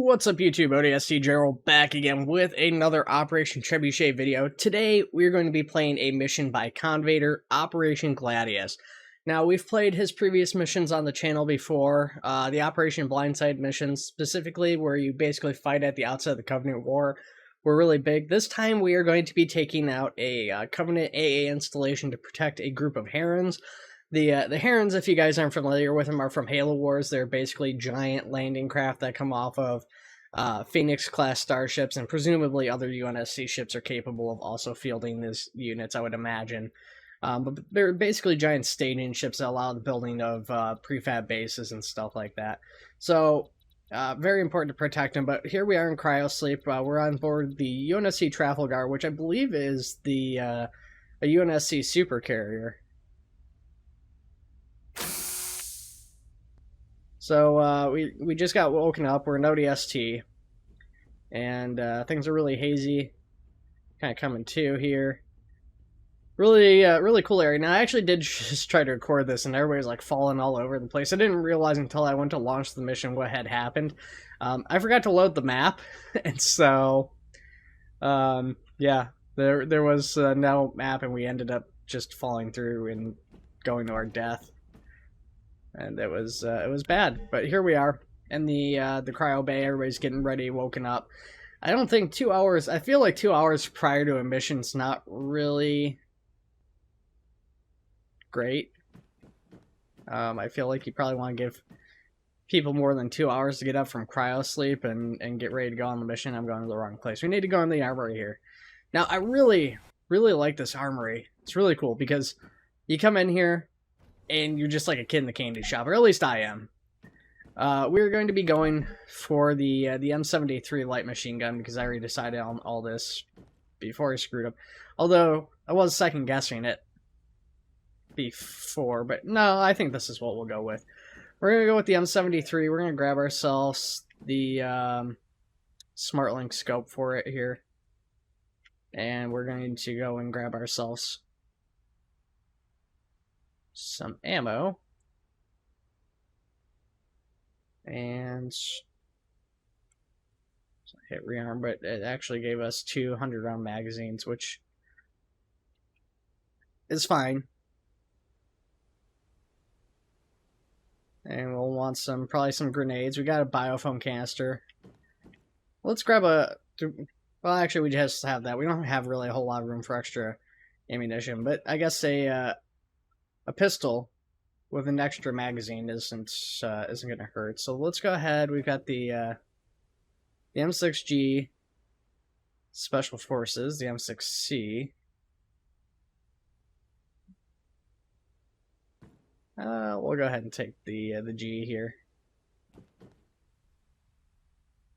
What's up YouTube, ODST Gerald back again with another Operation Trebuchet video. Today we're going to be playing a mission by Convader, Operation Gladius. Now we've played his previous missions on the channel before, the Operation Blindside missions specifically where you basically fight at the outset of the Covenant War were really big. This time we are going to be taking out a Covenant AA installation to protect a group of Herons. The Herons, if you guys aren't familiar with them, are from Halo Wars. They're basically giant landing craft that come off of Phoenix-class starships, and presumably other UNSC ships are capable of also fielding these units, I would imagine. But they're basically giant staging ships that allow the building of prefab bases and stuff like that. So, very important to protect them, but here we are in cryosleep. We're on board the UNSC Trafalgar, which I believe is the a UNSC supercarrier. So, we just got woken up. We're in ODST, and things are really hazy. Kind of coming to here. Really cool area. Now, I actually did just try to record this, and everybody's like falling all over the place. I didn't realize until I went to launch the mission what had happened. I forgot to load the map, and so, yeah, there was no map, and we ended up just falling through and going to our death. And it was bad, but here we are in the cryo bay. Everybody's getting ready, woken up. I don't think 2 hours. I feel like 2 hours prior to a mission's not really great. I feel like you probably want to give people more than 2 hours to get up from cryo sleep and get ready to go on the mission. I'm going to the wrong place. We need to go in the armory here. Now, I really like this armory. It's really cool because you come in here and you're just like a kid in the candy shop, or at least I am. We're going to be going for the M73 light machine gun because I already decided on all this before I screwed up. Although I was second guessing it before, but no, I think this is what we'll go with. We're gonna go with the M73. We're gonna grab ourselves the SmartLink scope for it here, and we're going to go and grab ourselves some ammo, and so I hit rearm, but it actually gave us 200 round magazines, which is fine. And we'll want probably some grenades. We got a biofoam canister. Let's grab well, actually we just have that. We don't have really a whole lot of room for extra ammunition, but I guess a pistol with an extra magazine isn't gonna hurt. So let's go ahead. We've got the M6G Special Forces, the M6C. We'll go ahead and take the G here.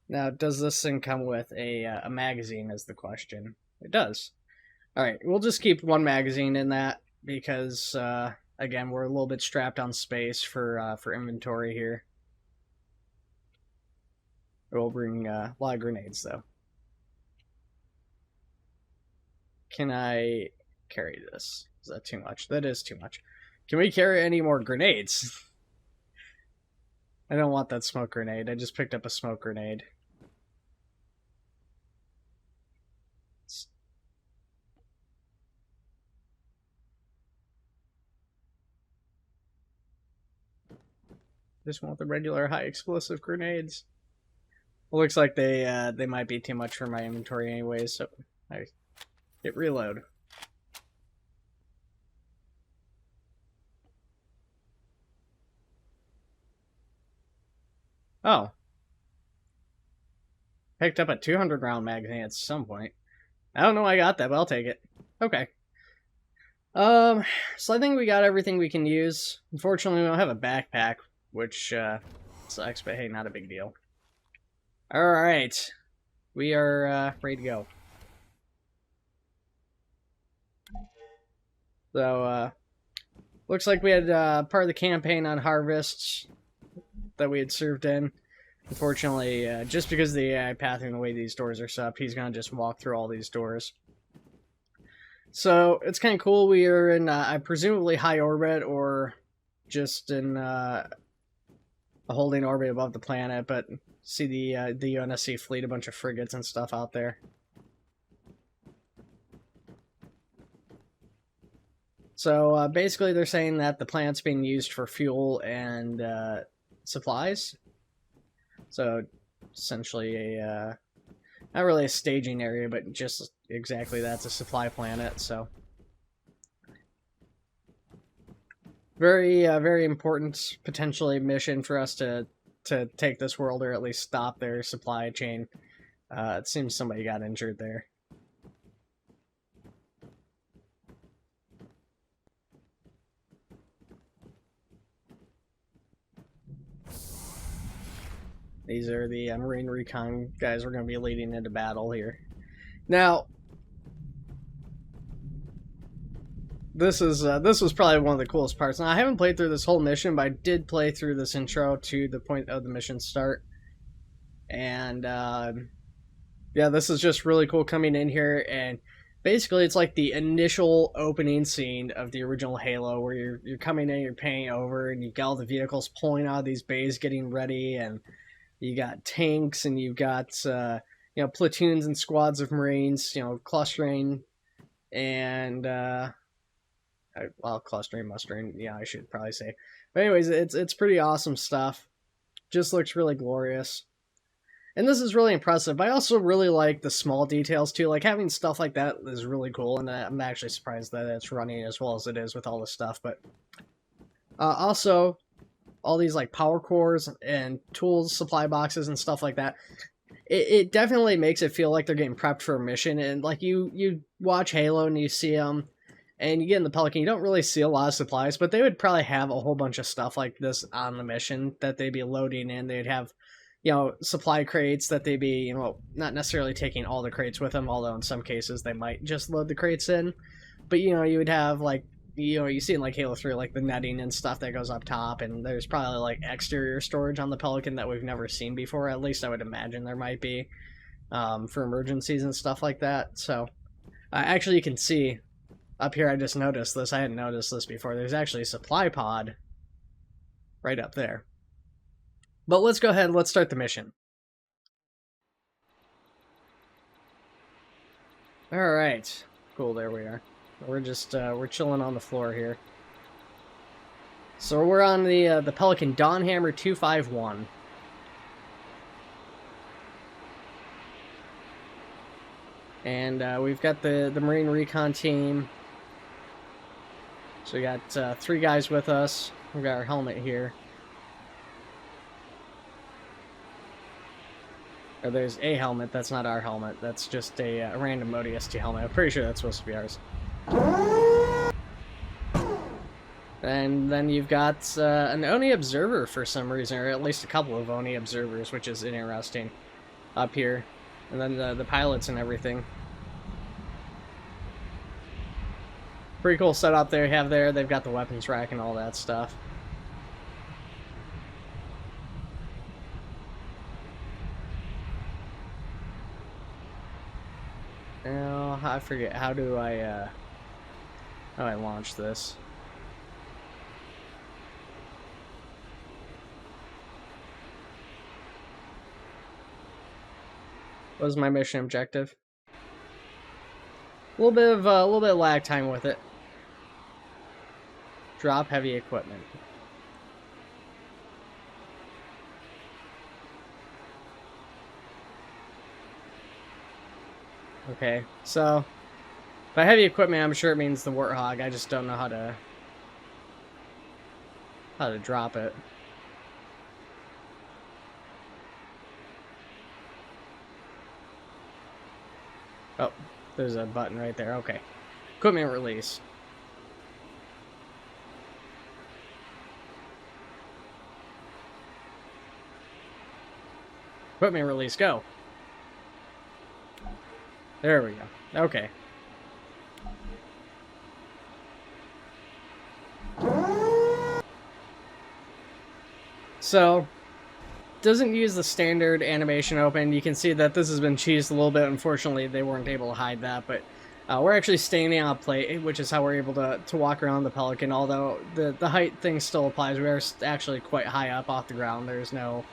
Now, does this thing come with a magazine? Is the question. It does. All right, we'll just keep one magazine in that because again, we're a little bit strapped on space for inventory here. We'll bring a lot of grenades, though. Can I carry this? Is that too much? That is too much. Can we carry any more grenades? I don't want that smoke grenade. I just picked up a smoke grenade. Just want the regular high explosive grenades. It looks like they might be too much for my inventory anyways, so I hit reload. Oh. Picked up a 200 round magazine at some point. I don't know why I got that, but I'll take it. Okay. So I think we got everything we can use. Unfortunately, we don't have a backpack, which sucks, but hey, not a big deal. Alright. We are ready to go. So, looks like we had part of the campaign on Harvest that we had served in. Unfortunately, just because of the AI pathing the way these doors are set up, he's going to just walk through all these doors. So, it's kind of cool. We are in, presumably high orbit, or just in a holding orbit above the planet, but See the UNSC fleet, a bunch of frigates and stuff out there. So basically they're saying that the planet's being used for fuel and supplies. So essentially a, not really a staging area, but just exactly that's a supply planet, so. Very important, potentially, mission for us to take this world, or at least stop their supply chain. It seems somebody got injured there. These are the Marine Recon guys we're going to be leading into battle here. Now, this was probably one of the coolest parts. Now, I haven't played through this whole mission, but I did play through this intro to the point of the mission start. And, yeah, this is just really cool coming in here, and basically it's like the initial opening scene of the original Halo, where you're coming in, you're paying over, and you've got all the vehicles pulling out of these bays getting ready, and you got tanks, and you've got, you know, platoons and squads of Marines, you know, clustering, and, well, clustering, mustering, yeah, I should probably say. But anyways, it's pretty awesome stuff. Just looks really glorious. And this is really impressive. I also really like the small details, too. Like, having stuff like that is really cool, and I'm actually surprised that it's running as well as it is with all this stuff. But also, all these, like, power cores and tools, supply boxes, and stuff like that. It definitely makes it feel like they're getting prepped for a mission. And, like, you watch Halo and you see them, and you get in the Pelican, you don't really see a lot of supplies, but they would probably have a whole bunch of stuff like this on the mission that they'd be loading in. They'd have, you know, supply crates that they'd be, you know, not necessarily taking all the crates with them, although in some cases they might just load the crates in. But, you know, you would have, like, you know, you see in, like, Halo 3, like, the netting and stuff that goes up top, and there's probably, like, exterior storage on the Pelican that we've never seen before. At least I would imagine there might be, for emergencies and stuff like that. So, actually, you can see up here, I just noticed this. I hadn't noticed this before. There's actually a supply pod right up there. But let's go ahead and let's start the mission. Alright. Cool, there we are. We're just, we're chilling on the floor here. So we're on the Pelican Dawnhammer 251. And we've got the Marine Recon team. So we got 3 guys with us. We've got our helmet here. Or there's a helmet, that's not our helmet. That's just a random ODST helmet. I'm pretty sure that's supposed to be ours. And then you've got an ONI observer for some reason, or at least a couple of ONI observers, which is interesting, up here. And then the pilots and everything. Pretty cool setup they have there. They've got the weapons rack and all that stuff. Now, I forget, how do I launch this? What was my mission objective? A little bit of lag time with it. Drop heavy equipment. Okay, so by heavy equipment, I'm sure it means the Warthog. I just don't know how to drop it. Oh, there's a button right there. Okay, equipment release. Equipment release, go. There we go. Okay. So, doesn't use the standard animation open. You can see that this has been cheesed a little bit. Unfortunately, they weren't able to hide that, but we're actually standing on a plate, which is how we're able to walk around the Pelican, although the height thing still applies. We are actually quite high up off the ground. There's no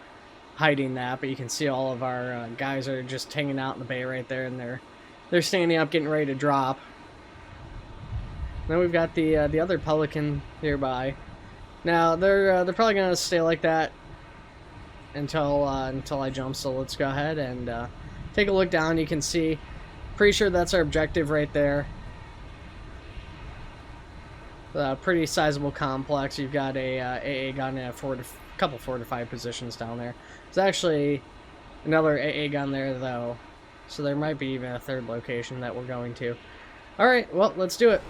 hiding that, but you can see all of our guys are just hanging out in the bay right there, and they're standing up, getting ready to drop. Then we've got the other Pelican nearby. Now they're probably gonna stay like that until I jump. So let's go ahead and take a look down. You can see, pretty sure that's our objective right there. Pretty sizable complex. You've got a AA gun and a couple fortified positions down there. There's actually another AA gun there though, so there might be even a third location that we're going to. All right, well, let's do it.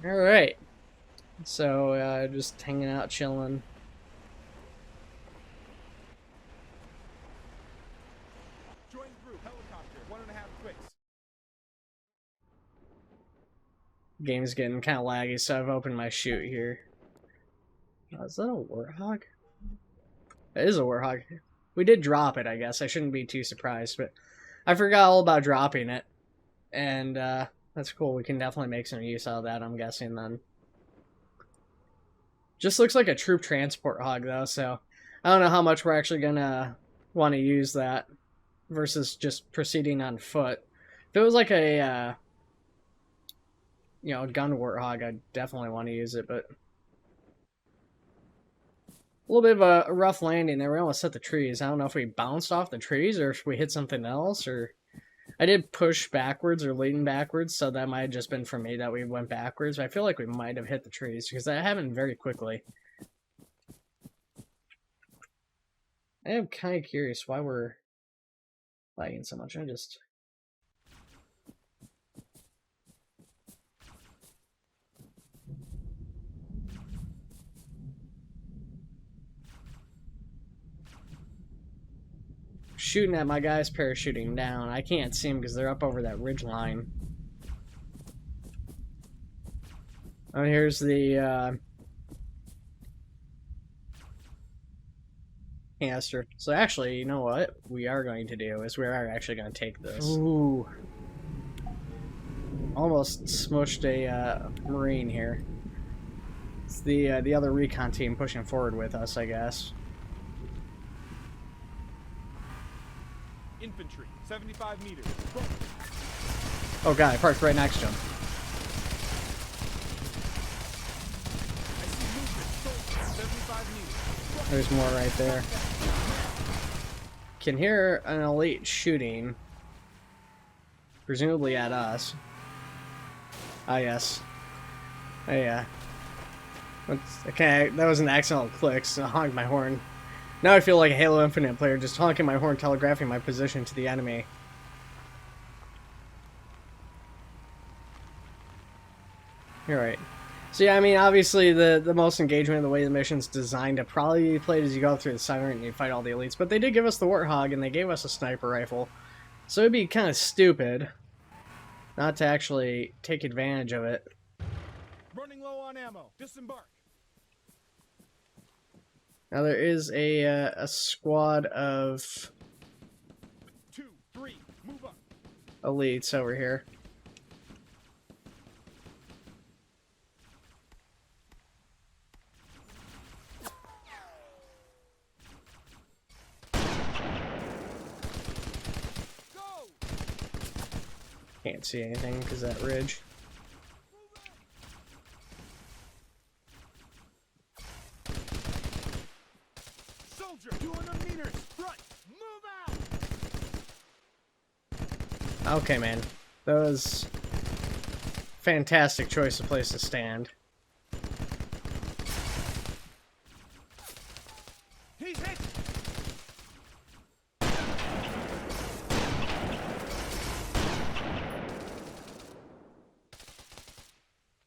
All right, so just hanging out, chilling. Join group helicopter 1.5 clicks. Game's getting kind of laggy, so I've opened my chute here. Oh, is that a warthog? It is a warthog. We did drop it, I guess. I shouldn't be too surprised, but I forgot all about dropping it, and that's cool. We can definitely make some use out of that, I'm guessing, then. Just looks like a troop transport hog, though, so I don't know how much we're actually going to want to use that versus just proceeding on foot. If it was like a, a gun warthog, I'd definitely want to use it, but a little bit of a rough landing there. We almost hit the trees. I don't know if we bounced off the trees or if we hit something else, or I did push backwards or lean backwards, so that might have just been for me that we went backwards. But I feel like we might have hit the trees because that happened very quickly. I am kind of curious why we're lagging so much. I just... shooting at my guys parachuting down. I can't see them because they're up over that ridge line. Oh, here's the canister. So actually, you know what we are going to do is we are actually going to take this. Ooh. Almost smushed a Marine here. It's the other recon team pushing forward with us, I guess. Infantry, 75 meters. Oh god, I parked right next to him. I see movement. 75 meters. There's more right there. Can hear an elite shooting. Presumably at us. Ah, yes. Oh, yeah. Okay, that was an accidental click, so I honked my horn. Now I feel like a Halo Infinite player, just honking my horn, telegraphing my position to the enemy. You're right. So yeah, I mean, obviously the most engagement, the way the mission's designed to probably be played as you go through the center and you fight all the elites, but they did give us the Warthog and they gave us a sniper rifle. So it'd be kind of stupid not to actually take advantage of it. Running low on ammo. Disembark. Now there is a squad of 2, 3, move up. elites over here. Go! Can't see anything because of that ridge. Soldier, 200 meters. Front. Move out. Okay, man. That was fantastic choice of place to stand. He's hit.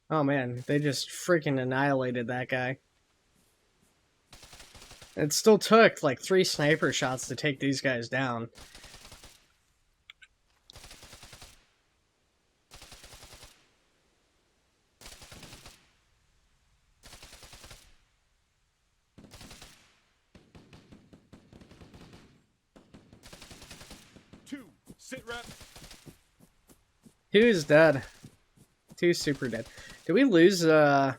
Oh man, they just freaking annihilated that guy. It still took like 3 sniper shots to take these guys down. Sit rep. 2 is dead. 2 super dead. Did we lose, Oh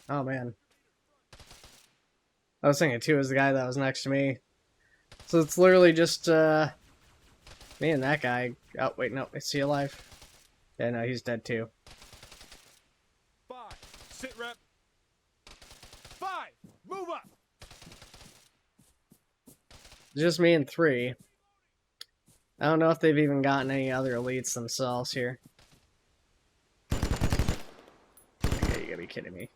man. I was thinking 2 is the guy that was next to me. So it's literally just, me and that guy. Oh, wait, no. Is he alive? Yeah, no, he's dead too. 5. Sit rep. 5. Move up. Just me and 3. I don't know if they've even gotten any other elites themselves here. Okay, you gotta be kidding me.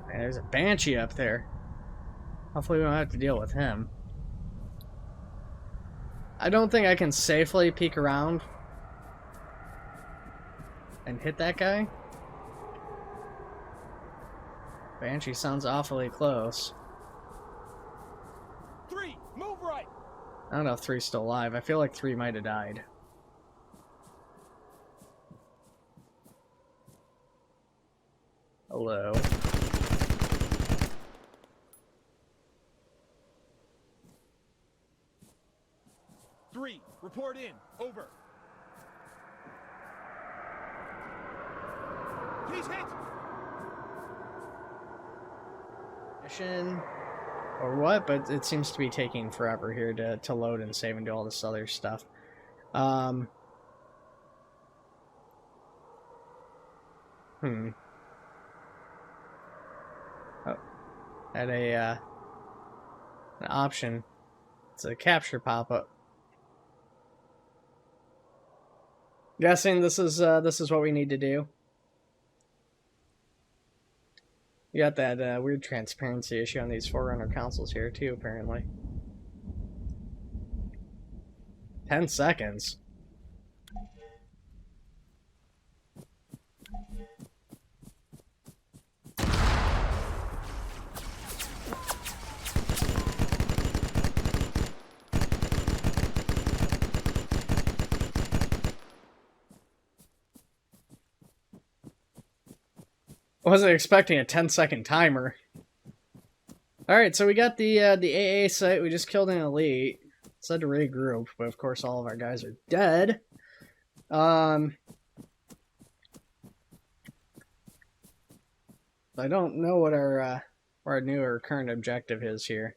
Man, there's a Banshee up there. Hopefully we don't have to deal with him. I don't think I can safely peek around and hit that guy. Banshee sounds awfully close. 3. Move right. I don't know if 3's still alive. I feel like 3 might have died. Hello. Report in. Over. He's hit. Mission or what? But it seems to be taking forever here to load and save and do all this other stuff. Oh, had an option. It's a capture pop-up. Guessing this is what we need to do. You got that weird transparency issue on these Forerunner consoles here too, apparently. 10 seconds. Wasn't expecting a 10-second timer. Alright, so we got the AA site. We just killed an elite. Said to regroup, but of course all of our guys are dead. I don't know what our new or current objective is here.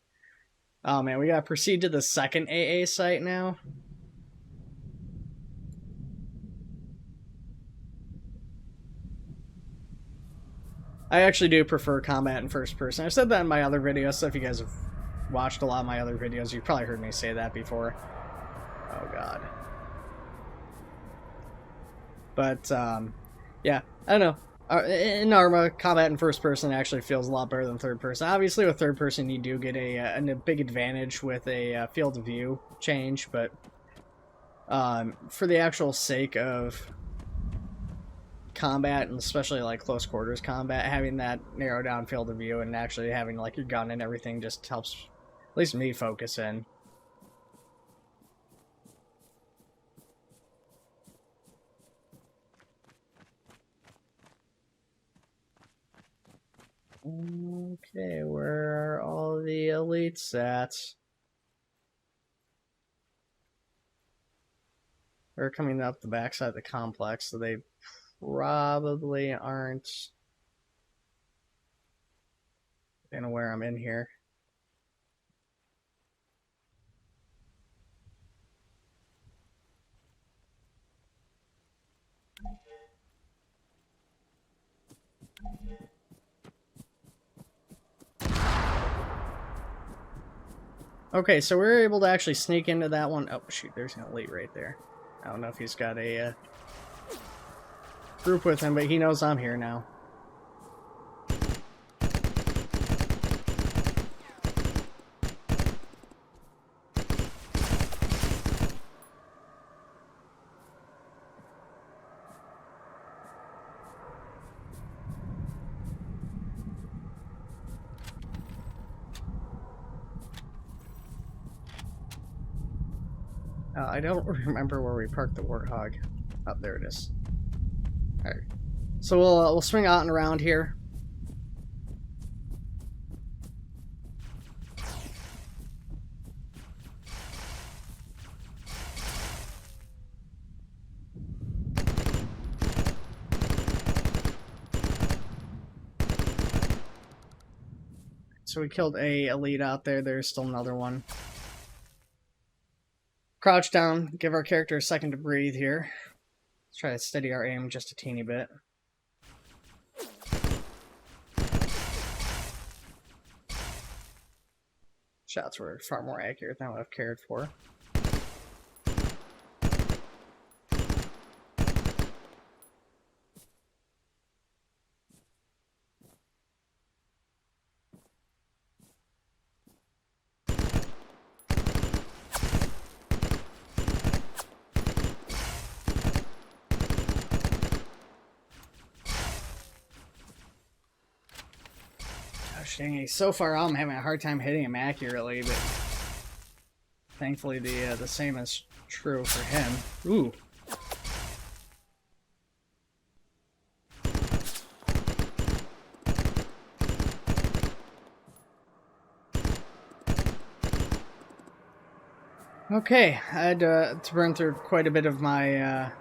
Oh man, we gotta proceed to the second AA site now. I actually do prefer combat in first person. I've said that in my other videos, so if you guys have watched a lot of my other videos, you've probably heard me say that before. Oh god. But, yeah, I don't know. In Arma, combat in first person actually feels a lot better than third person. Obviously, with third person, you do get a big advantage with a field of view change, but for the actual sake of combat, and especially like close quarters combat, having that narrow down field of view and actually having like your gun and everything just helps, at least me, focus in. Okay, where are all the elites at? They're coming up the backside of the complex, so they probably aren't gonna where I'm in here. Okay, so we're able to actually sneak into that one. Oh shoot, there's an elite right there. I don't know if he's got a group with him, but he knows I'm here now. I don't remember where we parked the Warthog. Oh, there it is. Alright. So we'll swing out and around here. So we killed a elite out there. There's still another one. Crouch down. Give our character a second to breathe here. Let's try to steady our aim just a teeny bit. Shots were far more accurate than what I've cared for. Dang, so far I'm having a hard time hitting him accurately, but thankfully the same is true for him. Ooh. Okay, I had to burn through quite a bit of my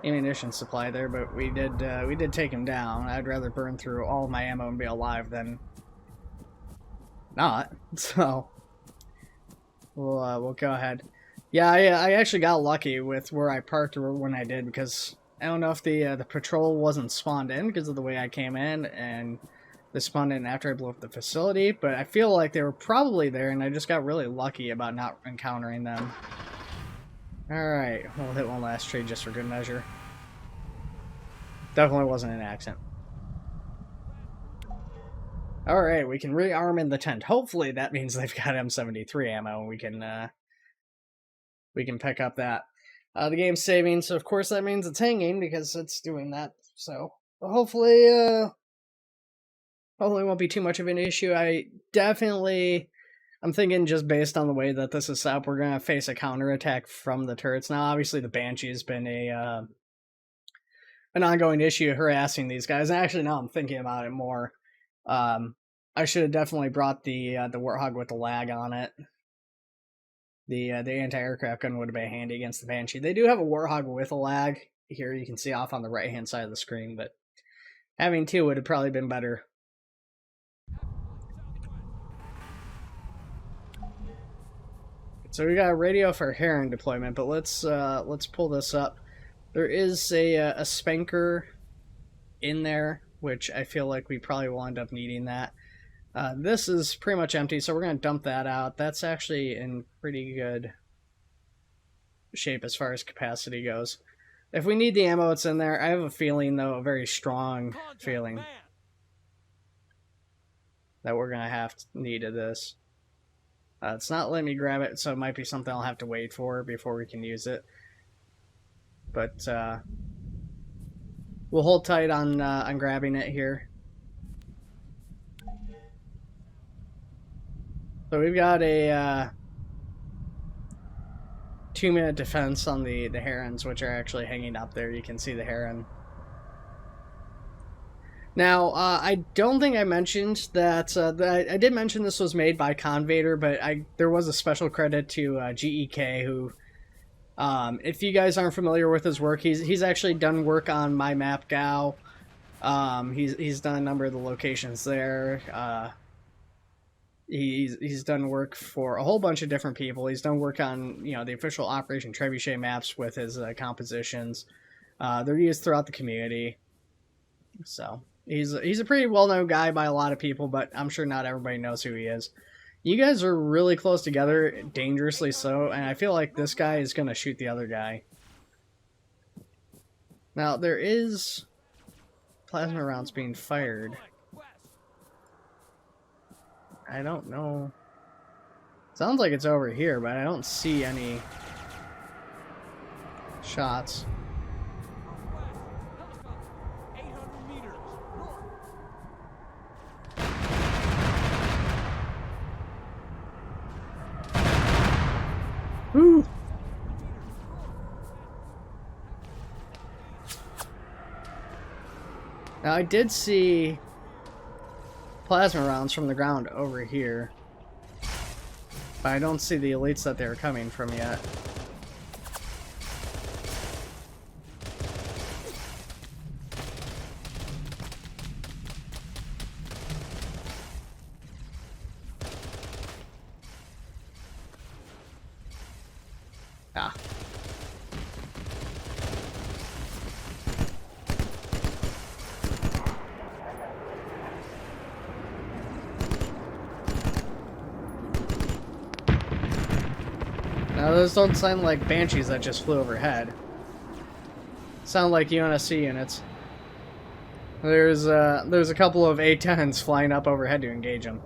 ammunition supply there, but we did take him down. I'd rather burn through all of my ammo and be alive than not. So we'll go ahead. Yeah, I actually got lucky with where I parked when I did, because I don't know if the patrol wasn't spawned in because of the way I came in, and they spawned in after I blew up the facility, but I feel like they were probably there, and I just got really lucky about not encountering them. Alright, we'll hit one last trade just for good measure. Definitely wasn't an accident. Alright, we can rearm in the tent. Hopefully that means they've got M73 ammo, and we can pick up that. The game's saving, so of course that means it's hanging because it's doing that. So hopefully it won't be too much of an issue. I'm thinking, just based on the way that this is set up, we're going to face a counterattack from the turrets. Now, obviously, the Banshee has been an ongoing issue harassing these guys. And actually, now I'm thinking about it more. I should have definitely brought the Warthog with the lag on it. The anti-aircraft gun would have been handy against the Banshee. They do have a Warthog with a lag. Here you can see off on the right-hand side of the screen, but having two would have probably been better. So we got a radio for Heron deployment, but let's pull this up. There is a spanker in there, which I feel like we probably will end up needing that. This is pretty much empty, so we're going to dump that out. That's actually in pretty good shape as far as capacity goes. If we need the ammo, it's in there. I have a feeling, though, a very strong feeling, that we're going to have need of this. It's not letting me grab it, so it might be something I'll have to wait for before we can use it. But we'll hold tight on grabbing it here. So we've got a 2-minute defense on the Herons, which are actually hanging up there. You can see the Heron. Now, I don't think I mentioned that, I did mention this was made by Convader, but there was a special credit to GEK, who, if you guys aren't familiar with his work, he's actually done work on My Map Gao. He's done a number of the locations there. He's done work for a whole bunch of different people. He's done work on, the official Operation Trebuchet maps with his compositions. They're used throughout the community. So he's a pretty well-known guy by a lot of people, but I'm sure not everybody knows who he is. You guys are really close together, dangerously so, and I feel like this guy is going to shoot the other guy. Now, there is plasma rounds being fired. I don't know. Sounds like it's over here, but I don't see any shots. Woo! Now I did see plasma rounds from the ground over here, but I don't see the elites that they're coming from yet. Ah. Now those don't sound like banshees that just flew overhead. Sound like UNSC units. There's a couple of A-10s flying up overhead to engage them.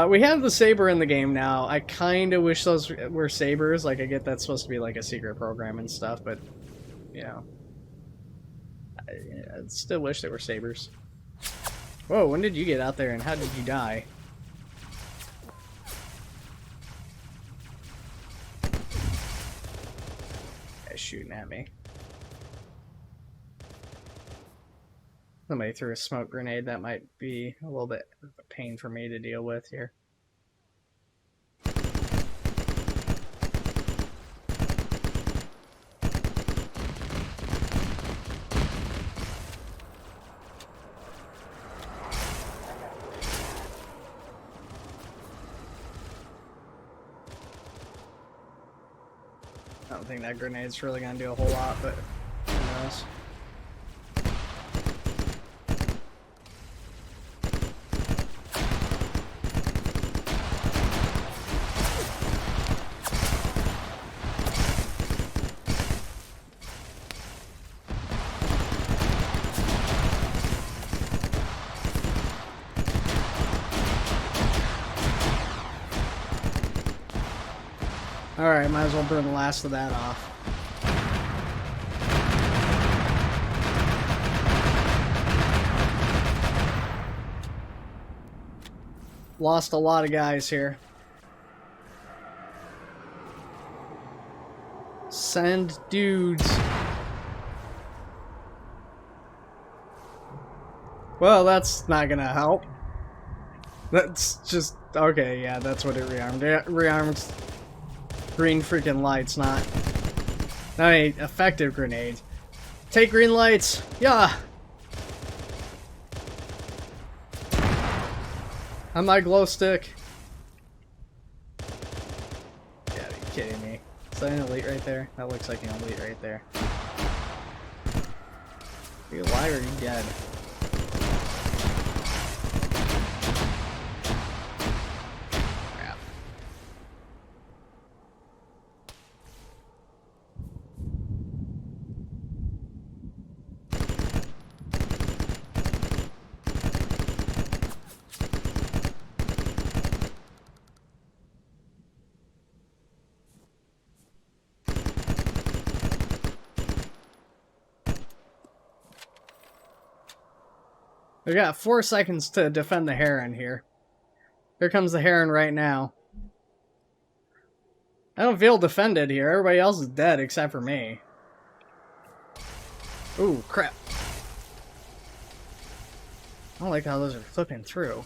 We have the Saber in the game now. I kind of wish those were Sabers. Like, I get that's supposed to be like a secret program and stuff, but, you know. I still wish they were Sabers. Whoa, when did you get out there and how did you die? Guy's shooting at me. Somebody threw a smoke grenade. That might be a little bit of a pain for me to deal with here. I don't think that grenade's really gonna do a whole lot, but who knows? Alright, might as well burn the last of that off. Lost a lot of guys here. Send dudes. Well, that's not gonna help. That's just... okay, yeah, that's what it rearmed. It rearmed green freaking lights, not a effective grenade. Take green lights! Yeah! On my glow stick. You gotta be kidding me. Is that an elite right there? That looks like an elite right there. Are you alive or are you dead? Crap. We got 4 seconds to defend the Heron here. Here comes the Heron right now. I don't feel defended here. Everybody else is dead except for me. Ooh, crap. I don't like how those are flipping through.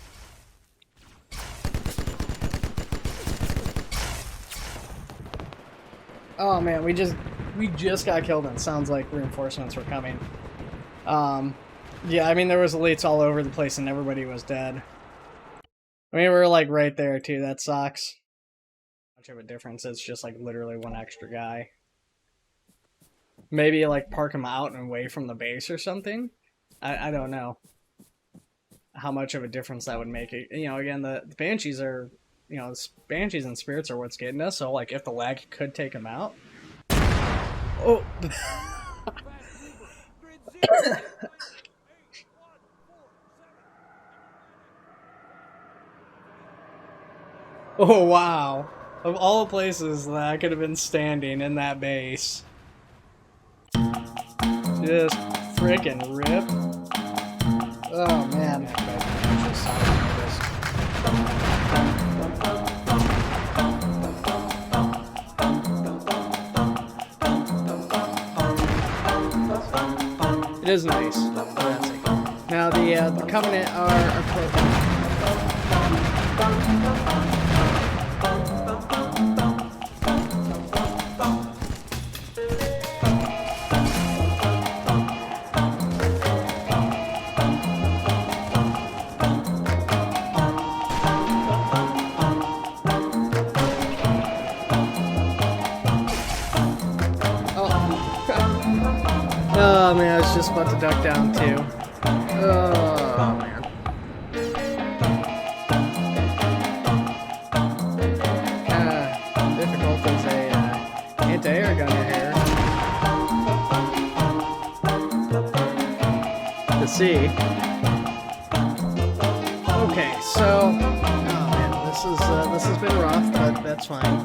Oh man, we just got killed and it sounds like reinforcements were coming. Yeah, I mean, there was elites all over the place and everybody was dead. I mean, we're like right there too, that sucks. Much of a difference, it's just like literally one extra guy. Maybe like park him out and away from the base or something? I don't know how much of a difference that would make. It. You know, again, the Banshees are, you know, Banshees and Spirits are what's getting us, so like if the lag could take him out. Oh! Oh wow. Of all places that I could have been standing in that base. Just frickin' rip. Oh man. It is nice. Now the Covenant are approaching. Oh man, I was just about to duck down too. Oh man. Difficult as a anti-air gunner here to see. Okay, so oh man, this has been rough, but that's fine.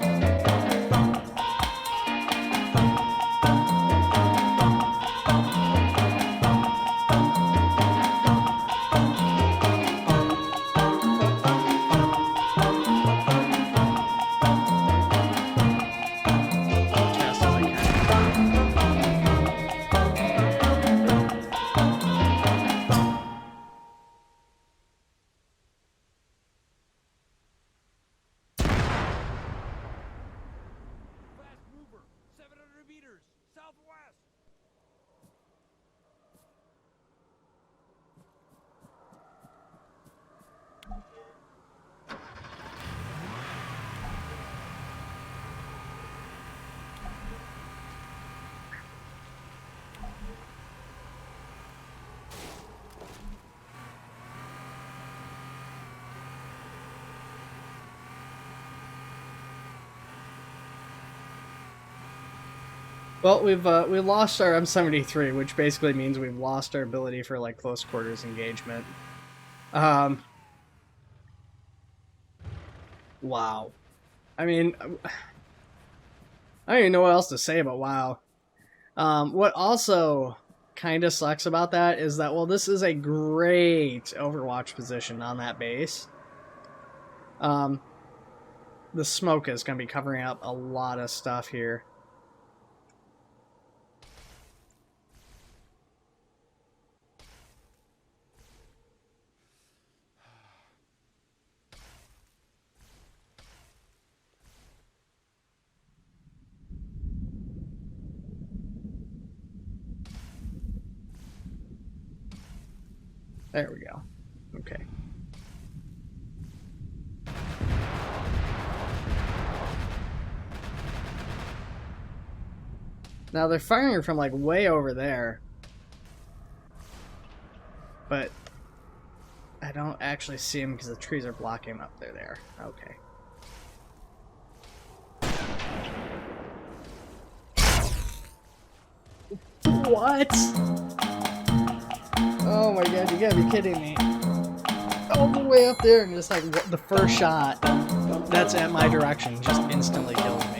Fast mover, 700 meters, southwest. Well, we lost our M73, which basically means we've lost our ability for like close quarters engagement. Wow. I mean, I don't even know what else to say about WoW. What also kind of sucks about that is that, well, this is a great Overwatch position on that base. The smoke is going to be covering up a lot of stuff here. There we go. Okay. Now they're firing from like way over there. But I don't actually see them because the trees are blocking them up there. Okay. What? Oh my god, you gotta be kidding me. All the way up there and just like the first shot that's at my direction just instantly kills me.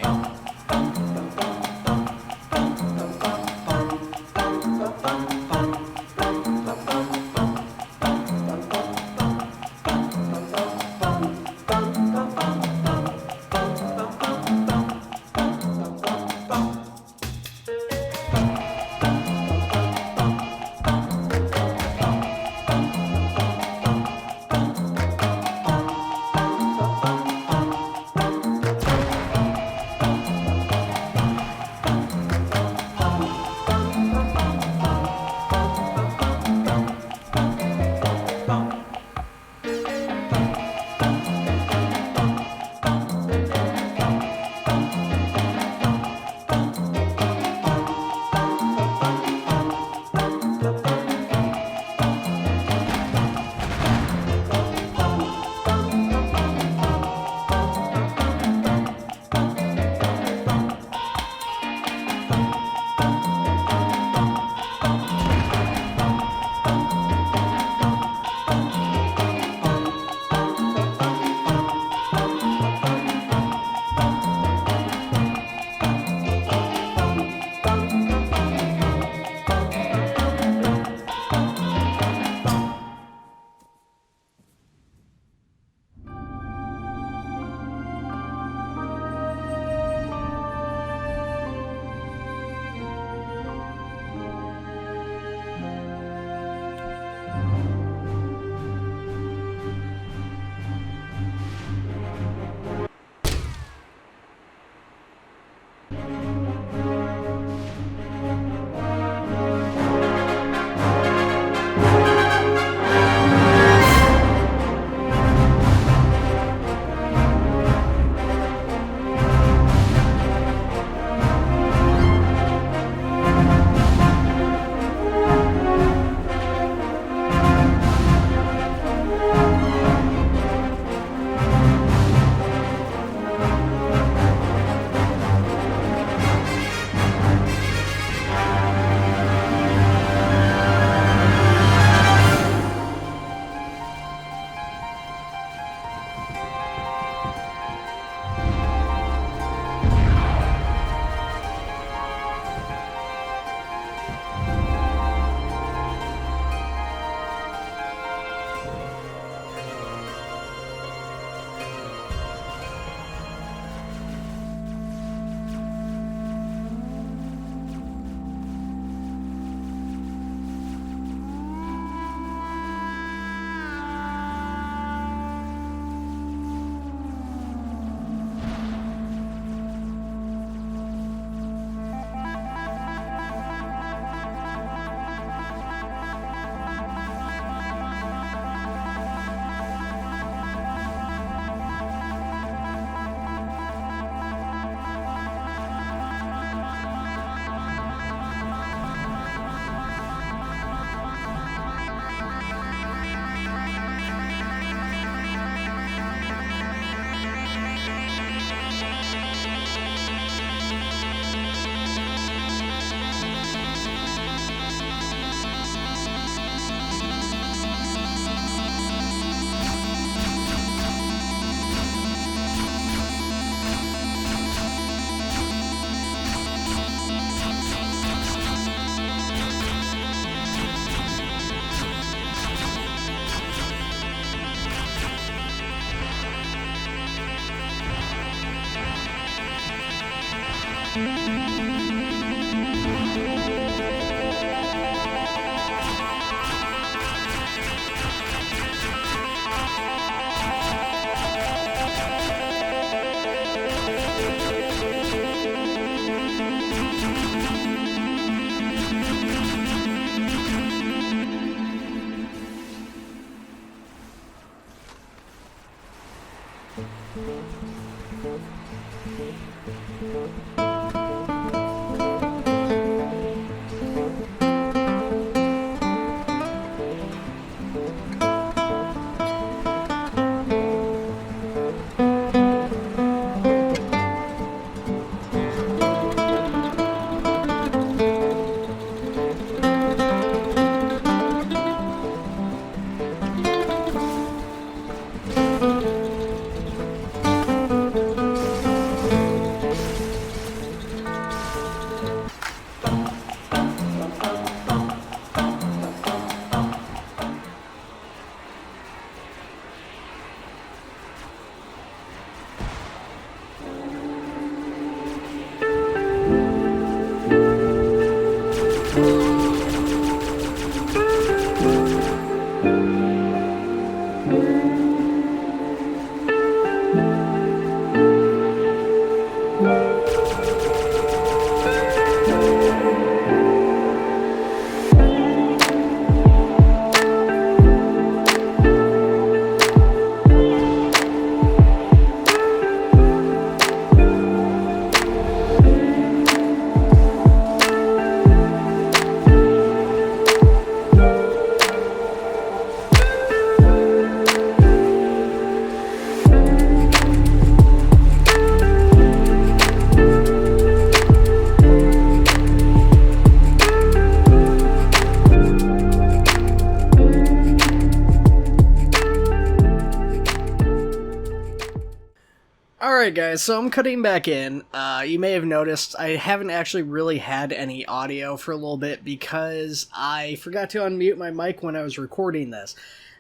Alright guys, so I'm cutting back in. You may have noticed I haven't actually really had any audio for a little bit because I forgot to unmute my mic when I was recording this.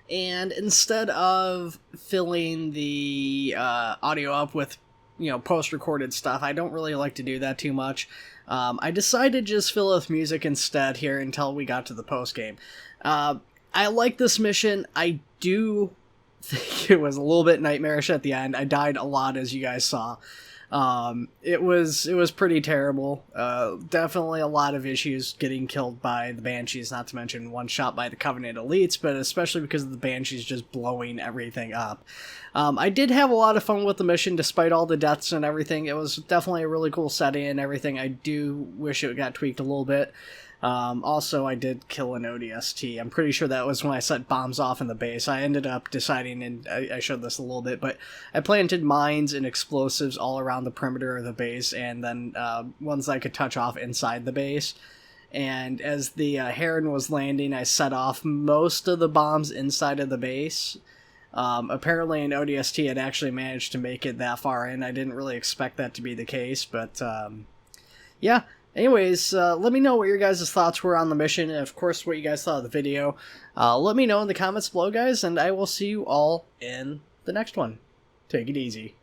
And instead of filling the audio up with, post-recorded stuff, I don't really like to do that too much. I decided to just fill it with music instead here until we got to the post-game. I like this mission. I do think it was a little bit nightmarish at the end. I died a lot, as you guys saw. It was pretty terrible. Definitely a lot of issues getting killed by the Banshees, not to mention one shot by the Covenant Elites, but especially because of the Banshees just blowing everything up. I did have a lot of fun with the mission despite all the deaths and everything. It was definitely a really cool setting and everything. I do wish it got tweaked a little bit. Also, I did kill an ODST. I'm pretty sure that was when I set bombs off in the base. I ended up deciding, and I showed this a little bit, but I planted mines and explosives all around the perimeter of the base, and then ones I could touch off inside the base. And as the Heron was landing, I set off most of the bombs inside of the base. Apparently an ODST had actually managed to make it that far in. I didn't really expect that to be the case, but yeah. Anyways, let me know what your guys' thoughts were on the mission, and of course what you guys thought of the video. Let me know in the comments below, guys, and I will see you all in the next one. Take it easy.